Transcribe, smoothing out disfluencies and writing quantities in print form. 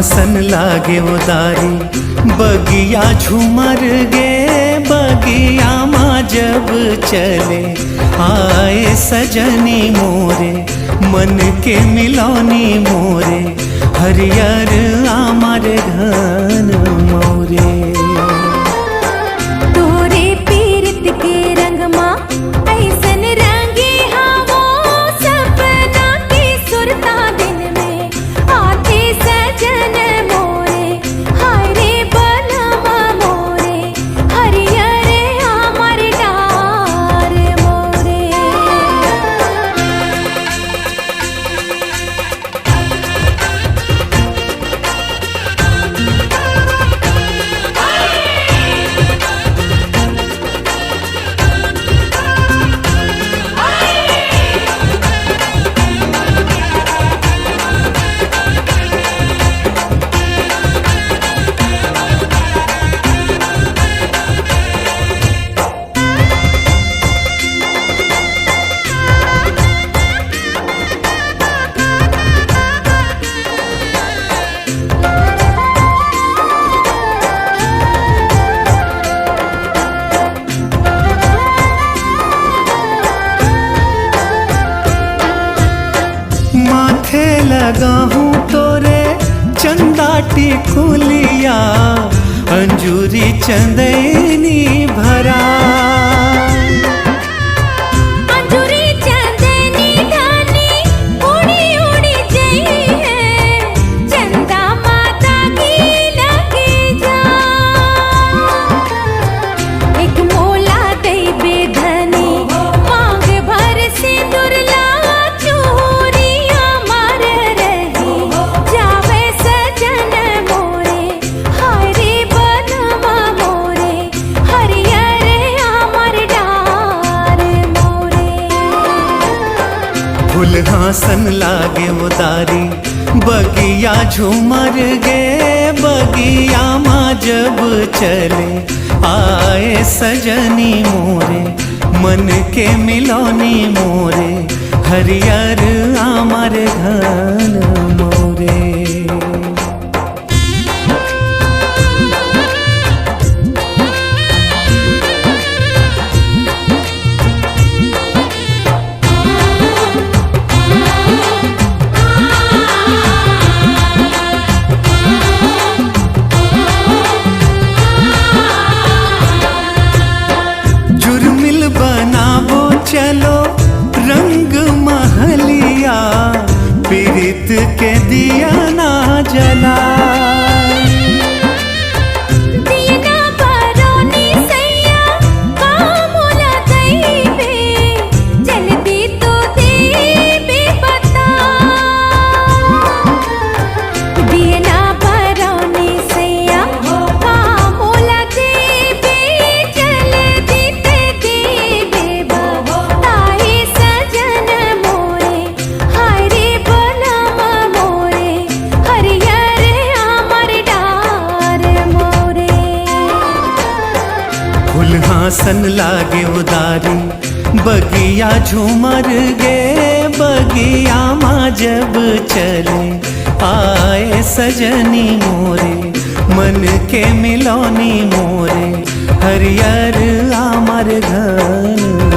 सन लागे उदारी, बगिया झूमर गे बगिया माँ जब चले, आए सजनी मोरे मन के मिलौनी मोरे, हरियर आमार घन मोरे। तोरे पीरित के रंग माँ ऐसन रंगे हावो, सपना की सुरता दिन में आते सजन मोरे, हाय रे बनवा मोरे, हरियर आमर डार मोरे। माथे लगा हूँ तोरे चंदा टिकुलिया, अंजूरी चंदनी भरा, अंजूरी चंदनी ढाली उड़ी उड़ी जई है, चंदा माता की लगे जा। एक मोला दई बेधनी मांग भर सिंदूर ला, चूड़िया मार रही जावे सजन मोरे, हाय रे बनवा मोरे, हरियर आमर डार मोरे। फूल सन लागे उदारी, बगिया झूमर गे बगिया माँ जब चले, आए सजनी मोरे मन के मिलौनी मोरे, हरियर आमर घन मोरे। जुर्मिल बनाबो चलो रंग महलिया, पीरित के दिया ना जला, दीना बरौनी सैया कामुला दैबे, जल्दी तो देबे बता। दीना बरौनी सैया कामुला दैबे, जल्दी ते देबे बताए सजन मोरे, हाय रे बनवा मोरे, हरियर आमर डार मोरे। फूल सन लागे उदारी, बगिया झूमर गे बगिया माँ जब चले, आए सजनी मोरे मन के मिलौनी मोरे, हरियर आमर घन